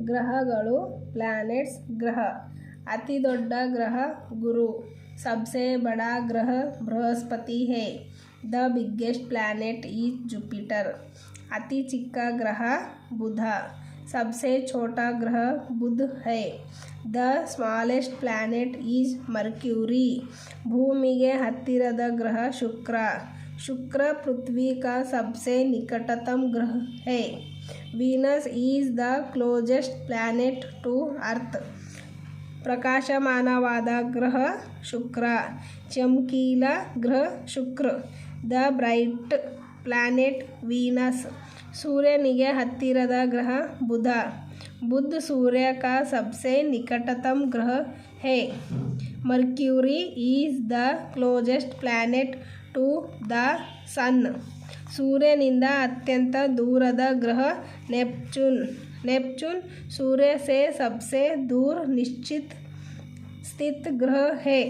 ಗ್ರಹಗಳು ಪ್ಲಾನೆಟ್ಸ್ ಗ್ರಹ. ಅತಿ ದೊಡ್ಡ ಗ್ರಹ ಗುರು. सबसे बड़ा ग्रह बृहस्पति है. The biggest planet is Jupiter. अति चिक्का ग्रह बुध. सबसे छोटा ग्रह बुध है. The smallest planet is Mercury. भूमिಗೆ ಹತ್ತಿರದ ग्रह शुक्र. शुक्र पृथ्वी का सबसे निकटतम ग्रह है. Venus is the closest planet to earth. ಪ್ರಕಾಶಮಾನವಾದ ಗ್ರಹ ಶುಕ್ರ. ಚಮಕೀಲ ಗ್ರಹ ಶುಕ್ರ. The bright planet Venus. सूर्यನಿಗೆ ಹತ್ತಿರದ ग्रह बुध. बुध सूर्य का सबसे निकटतम ग्रह है. Mercury is the closest planet to the sun. सूर्यनिंದ अत्यंत दूರದ ग्रह नेपच्यून. नेपच्यून सूर्य से सबसे दूर निश्चित स्थित ग्रह है.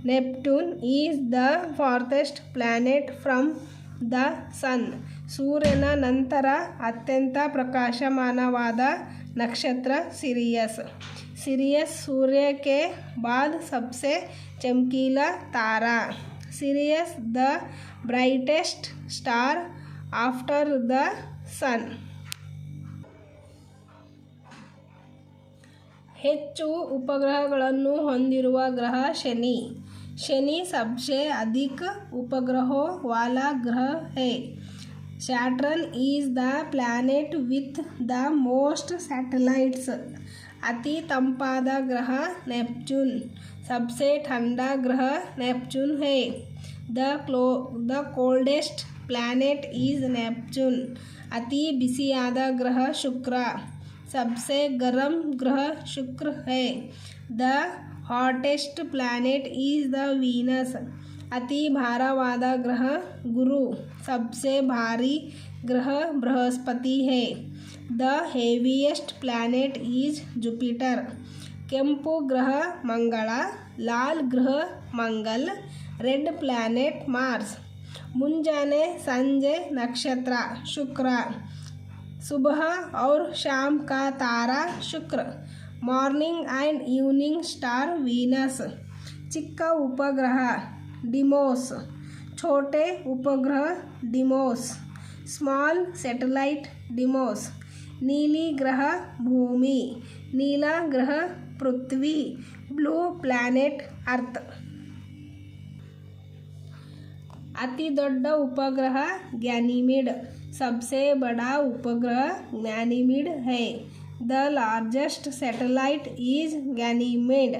Neptune is the farthest planet from the sun. सूर्यನ ನಂತರ ಅತ್ಯಂತ ಪ್ರಕಾಶಮಾನವಾದ नक्षत्र सिरियस. सिरियस सूर्य के बाद सबसे चमकीला तारा. Sirius the brightest star after the sun. ಹೆಚ್ಚು ಉಪಗ್ರಹಗಳನ್ನು ಹೊಂದಿರುವ ಗ್ರಹ ಶನಿ. शनि सबसे अधिक उपग्रहों वाला ग्रह है. Saturn is the planet with the most satellites. अति ತಂಪಾದ ग्रह नेपच्यून. सबसे ठंडा ग्रह नेपच्यून है. The coldest planet is Neptune. अति बिसियाದ ग्रह शुक्र. सबसे गर्म ग्रह शुक्र है. The hottest planet is the Venus. अति ಭಾರವಾದ ग्रह गुरु. सबसे भारी ग्रह बृहस्पति है. The heaviest planet is Jupiter. ಕೆಂಪು ಗ್ರಹ ಮಂಗಳ. लाल ग्रह मंगल. Red planet Mars. ಮುಂಜಾನೆ संजय नक्षत्र शुक्र. सुबह और शाम का तारा शुक्र. Morning and evening star Venus. चिक्का उपग्रह डिमोस. छोटे उपग्रह डिमोस. Small satellite Deimos. नीली ग्रह भूमि. नीला ग्रह पृथ्वी. Blue planet earth. अति ದೊಡ್ಡ उपग्रह गैनीमेड. सबसे बड़ा उपग्रह गैनीमेड है. The largest satellite is Ganymede.